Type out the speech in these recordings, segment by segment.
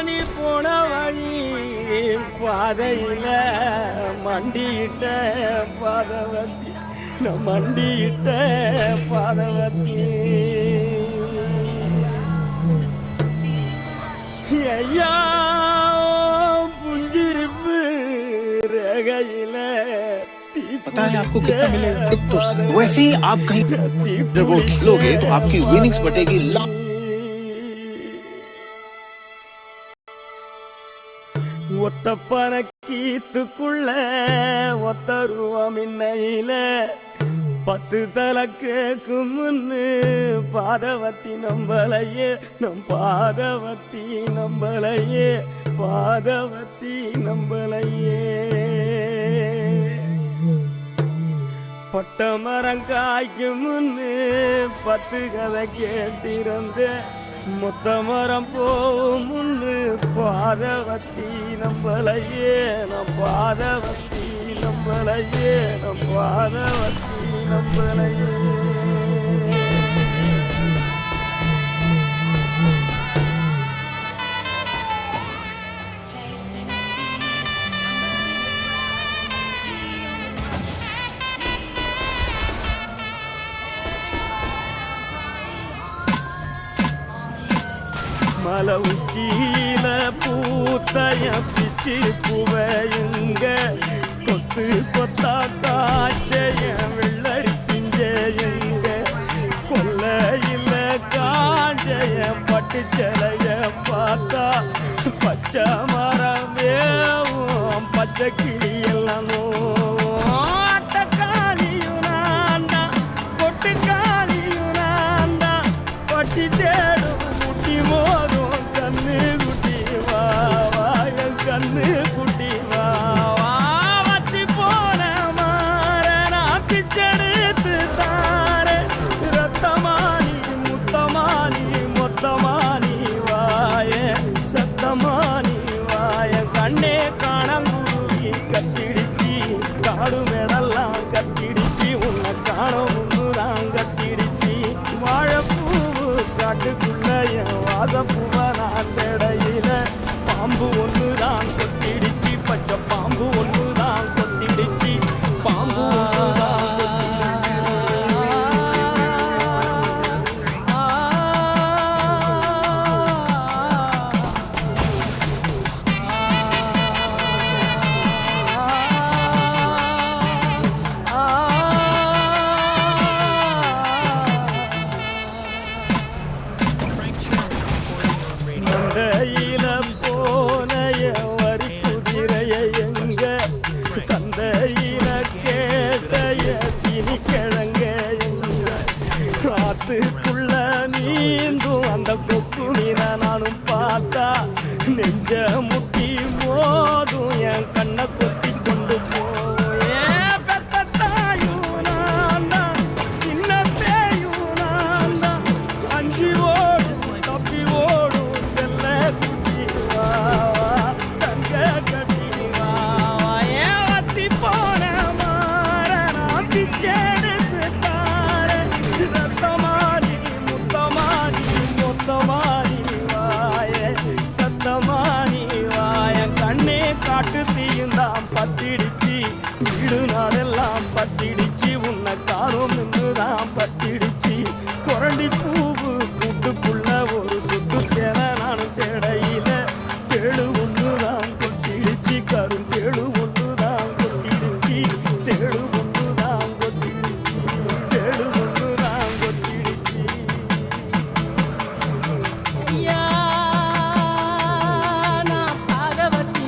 நீ போன வழி பாதையில மண்டியிட்ட பாதவத்தி நான் மண்டியிட்ட பாதவத்தி ஐயா புஞ்சிருப்பு ரகையில पता है आपको कितना मिलेगा 1%। वैसे ही आप कहीं वो खेलोगे तो आपकी विनिंग्स बढ़ेगी। ஒத்தப்பன கீத்துக்குள்ள ஒத்தருவம் இன்னையில 10 தலை கேக்கும் முன்னு பாதவத்தி நம்பலையே நம் பாதவத்தி நம்பலையே பாதவத்தி நம்பலையே பட்டமரம் காய்க்கும் முன்னு 10 கதை கேட்டிருந்த மொத்த மரம் போகும் முன்னு பாதவத்தி நம்பலையே நம் பாதவத்தி நம்பலையே நம் பாதவத்தி நம்பலையே மலை உச்சியில பூத்தைய பிச்சு புவையுங்க கொத்து கொத்தா காய்ச்சைய வெள்ளரி பிஞ்சையுங்க கொல்லையில காஞ்சைய பட்டு சிலைய பார்த்தா பச்சை மரம் வேவும் பச்சை கிளி எல்லாம் அட்டக்காளியும் நான்டா கொட்டுக்காளியும் நான்டா பட்டி தேடும் முட்டி மோதும் கண்ணு குட்டி வா என் கண்ணு குட்டி வா வத்தி போன மாற நான் பிச்செடுத்து தார ரத்தமானி முத்தமானி மொத்தமானி வாய சத்தமானி வாய கண்ணே காணங்குருவி கத்திடிச்சி காடு மேடெல்லாம் கத்திடிச்சி உன்னை காணும் முன்னுதான் கத்திடிச்சி வாழைப்பூவு காட்டுக்குள்ள என் வாசப்பூவ நான் தேடையில பாம்பு ஒண்ணுதான் கொத்திடிச்சு பச்சை பாம்பு ஒண்ணுதான் கொத்திடிச்சு பாம்பு ஒண்ணுதான் சந்தையில போனைய வரி குதிரைய எங்க சந்தையில கேட்டைய சினிக்கிழங்க எங்க காத்துக்குள்ள நீந்தும் அந்த கொக்கு மீன நானும் பார்த்தா நெஞ்ச முட்டி மோதும் என் கண்ணை கொத்தி கொண்டு போயும் பெத்தாயும் நான் தான் சின்ன பேயும் நான் தான் அஞ்சி ஓடும் தப்பி ஓடும் செல்ல குட்டி வா தங்க கட்டி வா ஏன் வத்தி போன மாற நான் பிச்செடுத்து தார ரத்தமாரி முத்தமாரி மொத்தமாரி வாய சத்தமாரி வாய கண்ணே காட்டு தீயுந்தான் பத்திடிச்சு வீடு நாடெல்லாம் பத்திடிச்சு உன்னை காரும் நின்றுதான் பத்திடிச்சு குரண்டி பூவு கூட்டுக்குள்ள ஒரு சுத்து தேன நானும் தேடையில தேடு ஒண்ணுதான் கொட்டிடுச்சு கரும் தேடு ஒண்ணுதான் கொட்டிடுச்சு தேடு ஒண்ணுதான் கொட்டிடுச்சு தேடு ஒண்ணுதான் கொட்டிடுச்சு ஐயா நான் பாதவத்தி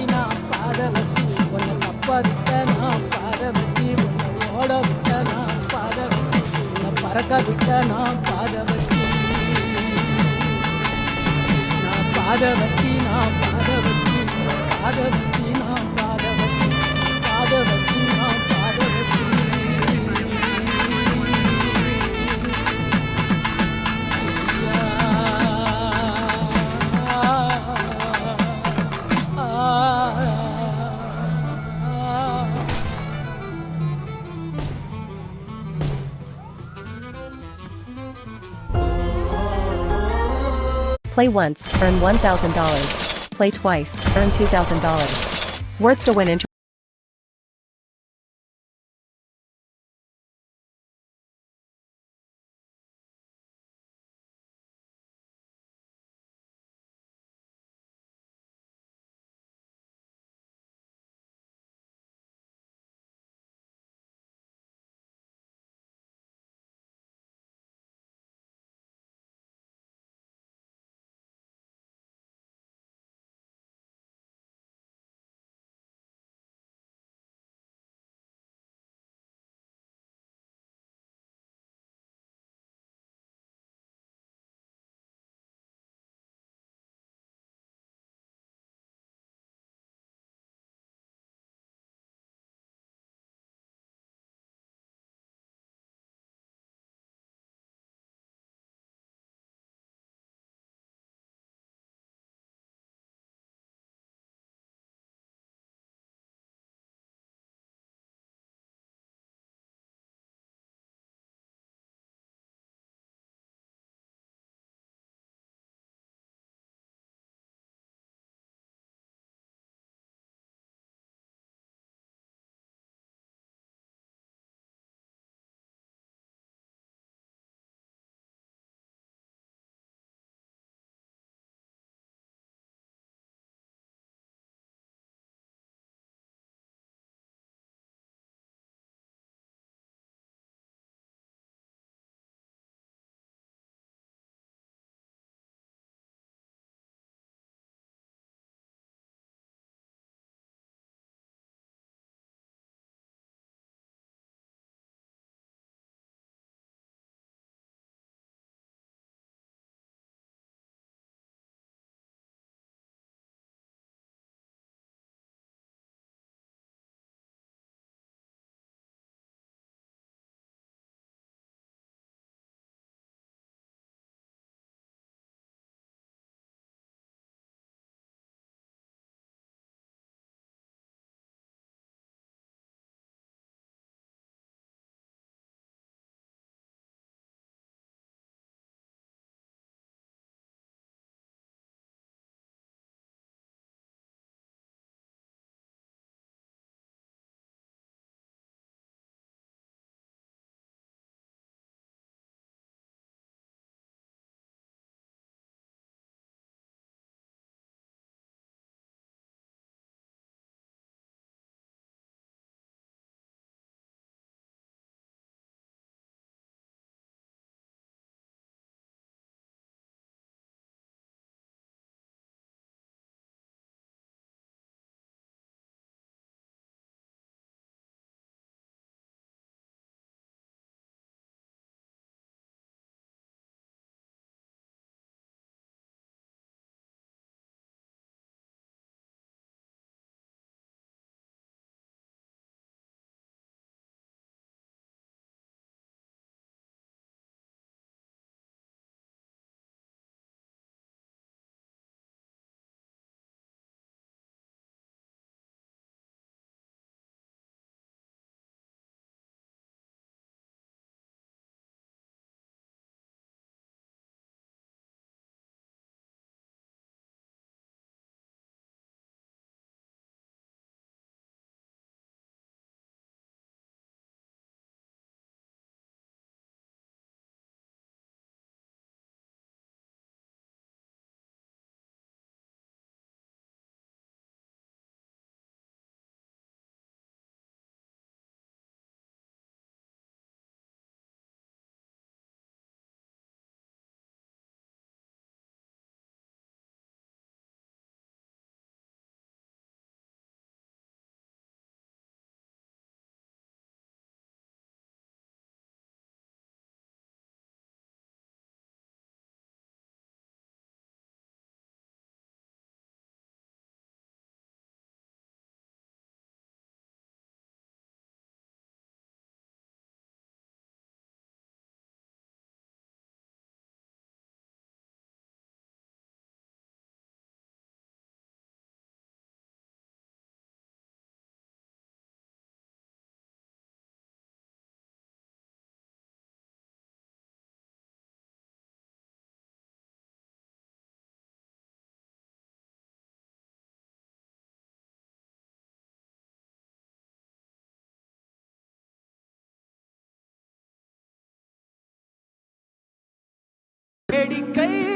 உன்னை தப்ப விட்ட நான் பாதவத்தி உன்னை ஓட விட்ட நான் பாதவத்தி உன்னை பறக்க விட்ட நான் பாதவத்தி நான் பாதவத்தி நான் பாதவத்தி பாதவத்தி நான் பாதவத்தி பாதவத்தி நான் பாதவத்தி Play once, earn $1,000. Play twice, earn $2,000. Words to win.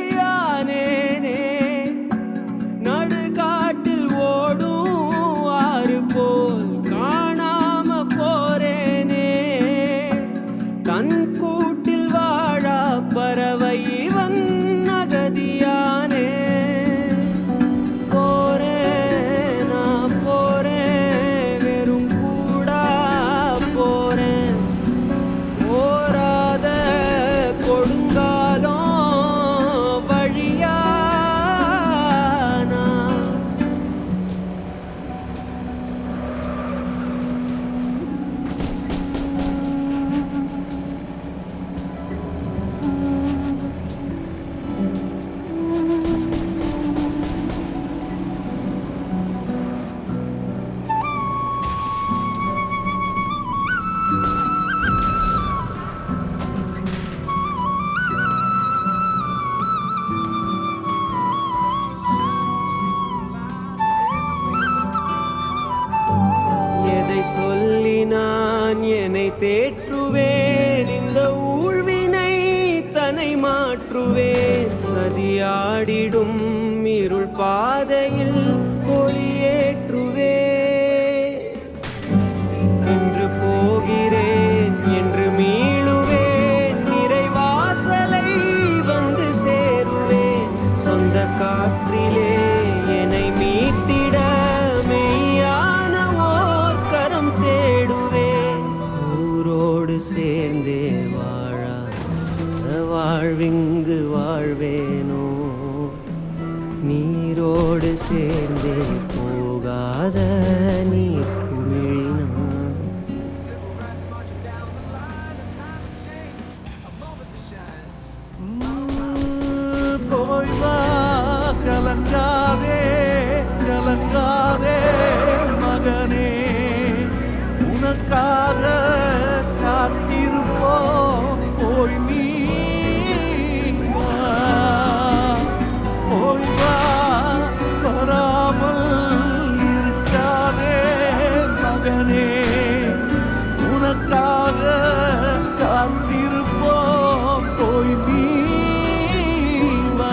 வேடிக்கையானேனே நடுகாட்டில் ஓடும் ஆறு போல் காணாம போறேனே தன் கூட்டில் வாழா பறவை வண்ணகதியானே போறேன் நான் போறேன் வெறும் கூடா போறேன் போராத கொடுங்காலம் வழியா நான் எதை சொல்லி நான் என்னை தேற்றுவேன் இந்த ஊழ்வினை தன்னை மாற்றுவேன் சதியாடிடும் இருள் பாதையில் ஒளியேற்றுவேன் என்று போகிறேன் என்று மீளுவேன் நிறைவாசலை வந்து சேருவேன் சொந்த காற்றிலே என்னை மீட்டிட மெய்யான ஓர் கரம் தேடுவேன் ஊரோடு சேர்ந்தே வாழா வாழ்விங்கு வாழ்வேனோ நீரோடு சேர்ந்தே போகாத நீர் குமிழினா போய் வா கலங்காதே கலங்காதே மகனே உனக்காக காத்திருப்போம் போய் நீ வா. போய் வா வராமல் இருக்காதே மகனே உனக்காக காத்திருப்போம் போய் நீ வா.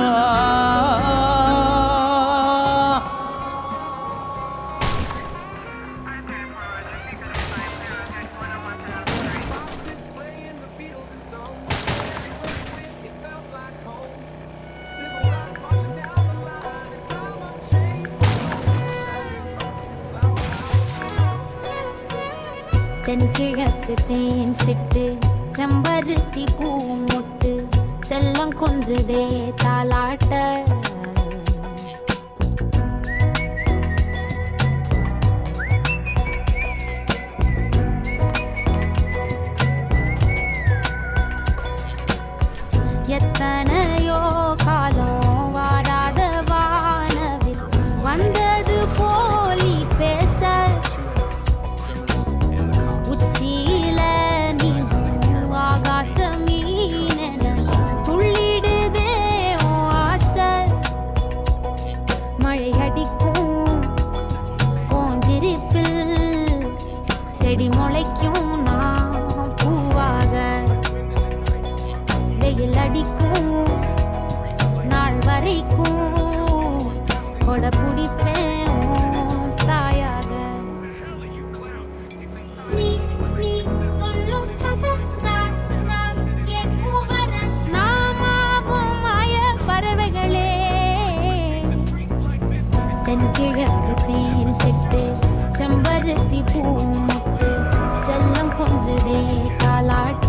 தென்கிழக்கு தேன் சிட்டு செம்பருத்தி பூ முட்டு செல்லம் கொஞ்சுதே தாலாட்ட எத்தனையோ காலம் வாராத வானவில் வந்தது போலி பேச உச்சியில நீயும் ஆகாச மீனென துள்ளிடுதே உன் ஆசை மழை அடிக்கும் போஞ்சிருப்பில் செடி முளைக்கும் நான் பூவாக வெயில் அடிக்கும் நாள் வரைக்கும் கொட பிடிப்பேன் உன் தாயாக நீ நீ சொல்லும் கதை நான் கேட்கும் வர நாமாவும் மாய பறவைகளே தென்கிழக்கு தேன் சிட்டு செம்பருத்தி பூ முட்டு செல்லம் கொஞ்சுதே தாலாட்ட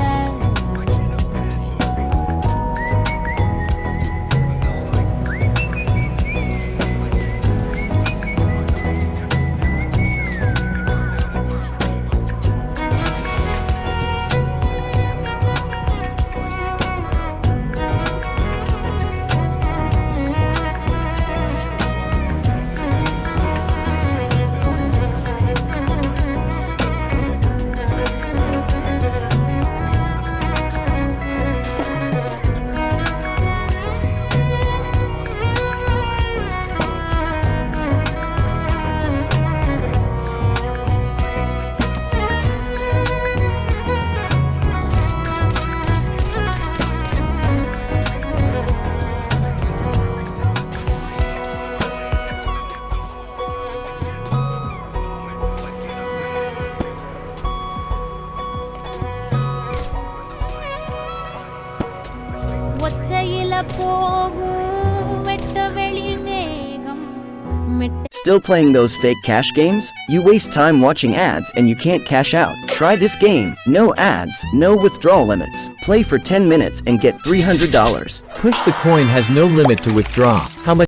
Still playing those fake cash games? You waste time watching ads and you can't cash out. Try this game. No ads, no withdrawal limits. Play for 10 minutes and get $300. Push the Coin has no limit to withdraw. How much?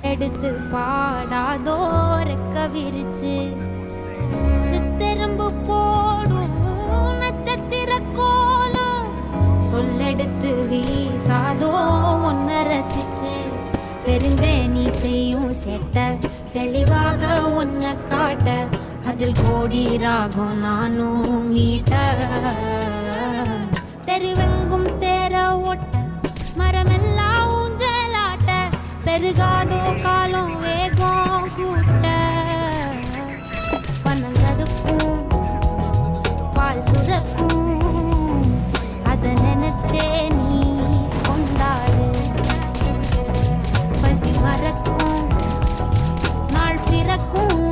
எடுத்து பாடாதோரக்க விரிச்சு சித்தரம்பு போடும் நட்சத்திர கோலம் சொல்லெடுத்து வீசாதோ ஒன்ன ரசிச்சு தெரிஞ்சே நீ செய்யும் செட்ட தெளிவாக ஒன்ன காட்ட அதில் கோடி ராகம் நானும் மீட்ட தெருவெங்கும் தேர ஓட்ட மரமெல்லாம் ஊஞ்சலாட்ட பெருகாதோ காலம் வேகம் கூட்ட பணங்கருக்கும் பால் சுரக்கும் அத நினைச்சே நீ கொண்டாடு பசி மறக்கும் நாள் பிறக்கும்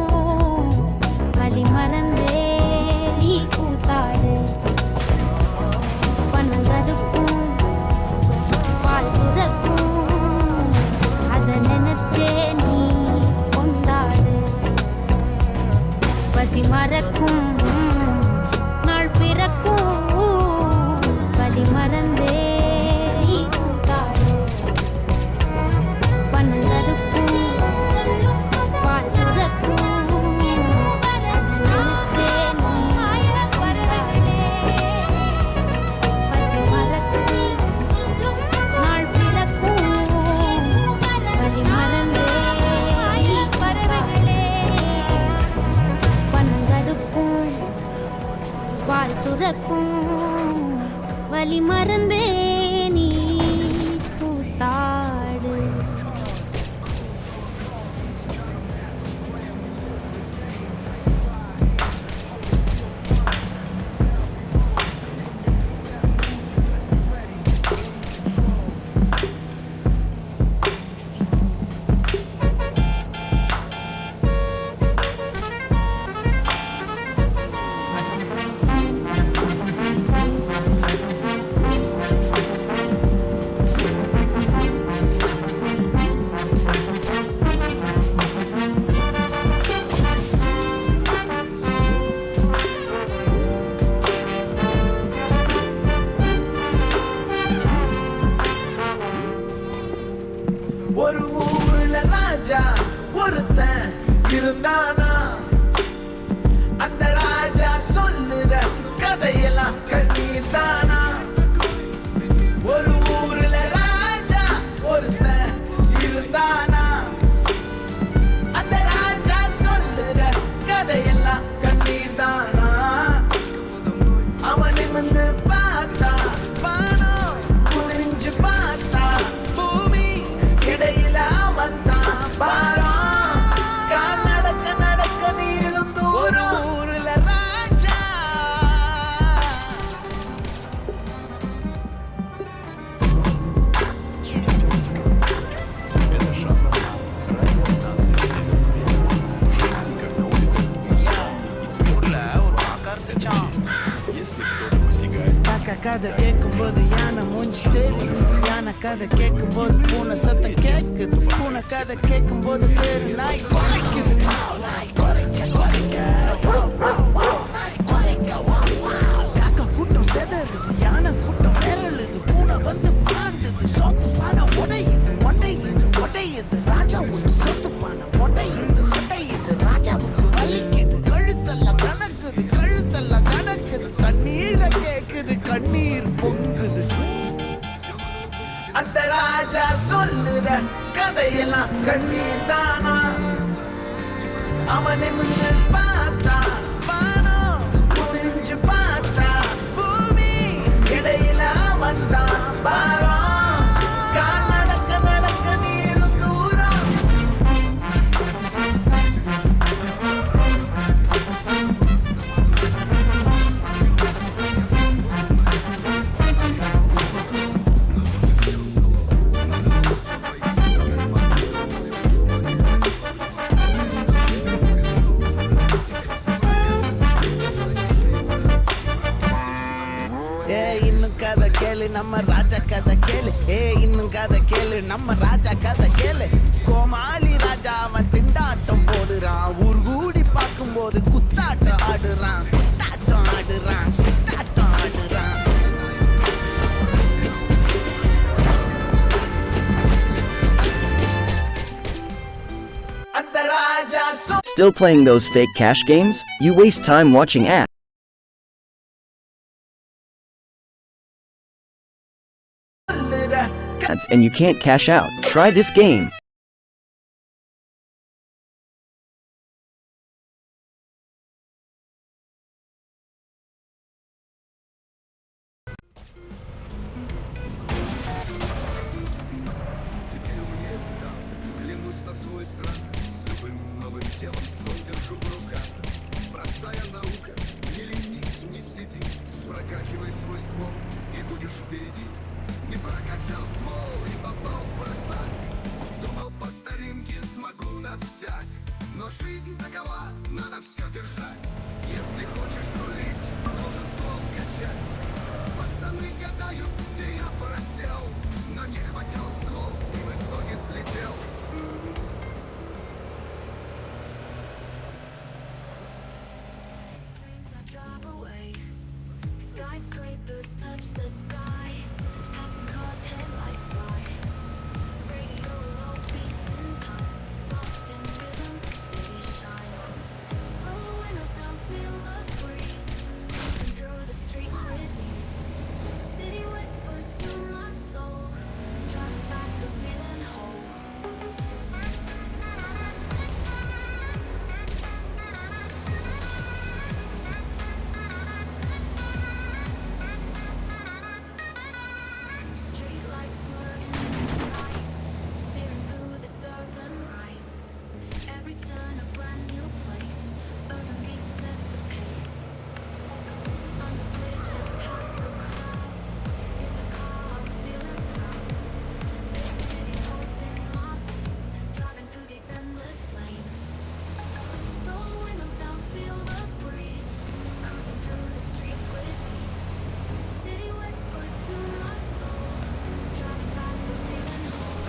வலி மறந்தே நீ கூத்தாடு பணங்கருக்கும் பால் சுரக்கும் நினைச்சே நீ கொண்டாடு பசி மறக்கும் நாள் பிறக்கும் வலி மறந்தே நீ கூத்தாடு பணங்கருக்கும் பால் சுரக்கும் நினைச்சே நீ பசி மறக்கும் நாள் பிறக்கும் பணங்கருக்கும் பால் சுரக்கும் வலி மறந்தே நீ கூத்தாடு ஒரு ஊர்ல ராஜா ஒருத்தன் இருந்தானா அந்த ராஜா சொல்லுற கதையெல்லாம் கண்ணீர் தானா ஒரு ஊர்ல ராஜா ஒருத்தன் இருந்தானா அந்த ராஜா சொல்லுற கதையெல்லாம் கண்ணீர் தானா அவன் நிமிர்ந்து பார்த்தா வானம் குனிஞ்சு பார்த்தா பூமி இடையில வந்தான் பாரம் கால் நடக்க நடக்க நீளும் தூரம் ஊருல ராஜா கதை கேட்கும்போது யானை மூஞ்சி தெரியும் யானை கதை கேட்கும்போது பூனை சத்தம் கேட்குது பூனை கதை கேட்கும்போது தெரு நாய் குறைக்குது காக்கா கூட்டம் செதறுது யானை கூட்டம் விரலுது பூனை வந்து பாண்டுது சொத்து பானை உடையுது ஒட்டையுது ஒட்டையுது ராஜா விட்டு சொத்து பானை ஒட்டையுது ஒட்டையுது ராஜாவுக்கு வலிக்குது கழுத்தெல்லாம் கணக்குது தண்ணீரை கேக்குது கண்ணீர் பொங்குது அந்த ராஜா சொல்லுற கதையெல்லாம் கண்ணீர் தானா அவன் நிமிர்ந்து பார்த்தா வானம் குனிஞ்சு பார்த்தா பூமி இடையில வந்தான் பாரம் கால் நடக்க நடக்க நீளும் தூரம் கேளு நம்ம ராஜா கதை கேளு இன்னும் கதை கேளு நம்ம ராஜா கதை கேளு கோமாளி ராஜா அவன் திண்டாட்டம் போடுறான் ஊர் கூடி பார்க்கும்போது குத்தாட்டம் ஆடுறான் குத்தாட்டம் ஆடுறான் குத்தாட்டம் ஆடுறான் அந்த ராஜா Still playing those fake cash games? You waste time watching ads and you can't cash out. Try this game. Но жизнь такова, надо все держать. Если хочешь рулить, должен ствол качать. Пацаны гадают, где я просел, но не хватил ствол и в итоге слетел. Dreams I drive away. Skyscrapers touch the sky. Passing cars, headlights fly. Radio low beats in time. Lost in rhythm, city shine. Roll windows down, feel the breeze. Cruising through the streets with ease. City whispers to my soul. Driving fast but feeling whole. Streetlights blur in the night. Steering through the suburban light. Every turn a brand new place. Urban beats set the pace. Under bridges, past the crowds. In the car, I'm feeling proud. Big city pulse in my veins. Driving through these endless lanes. Roll windows down, feel the breeze. Cruising through the streets with ease. City whispers to my soul. Driving fast but feeling whole.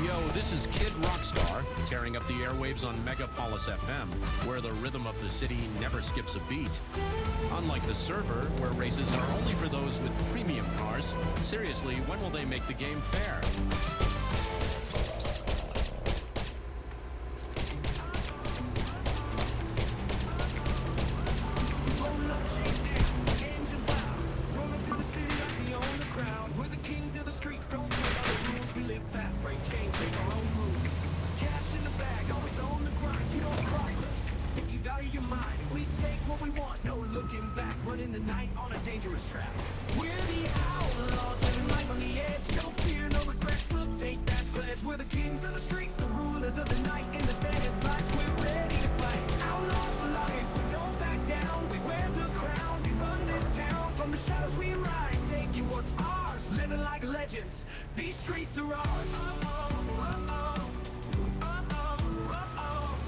Yo, this is Kid Rockstar, tearing up the airwaves on Megapolis FM, where the rhythm of the city never skips a beat. Unlike the server, where races are only for those with premium cars, seriously, when will they make the game fair? These streets are ours.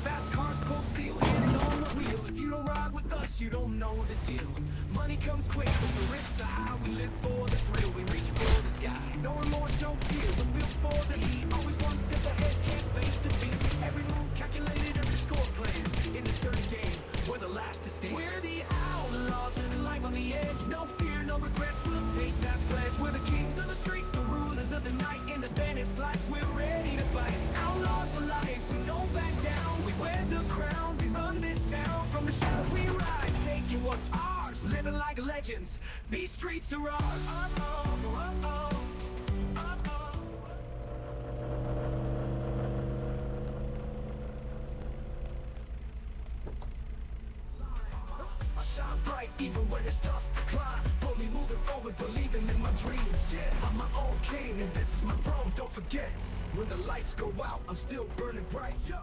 Fast cars pull steel, hands on the wheel. If you don't ride with us, you don't know the deal. Money comes quick, but the risks are high. We live for the thrill, we reach for the sky. No remorse, no fear, we're built for the heat. Always one step ahead, can't face defeat. Every move calculated, every score planned. In this dirty game, we're the last to stand. We're the outlaws, living life on the edge. No fear, no regrets, we'll take that pledge. We're the kings of the streets, the rulers of the night. In this bandit's life, we're ready to fight. Outlaws for life, we don't back down. We wear the crown, we run this town. From the shadows we rise, taking what's ours. Living living like legends. These streets are ours. I shine bright even when it's tough to climb. Only moving forward, believing in my dreams. Yeah, I'm my own king and this is my throne. Don't forget, when the lights go out, I'm still burning bright. Yo.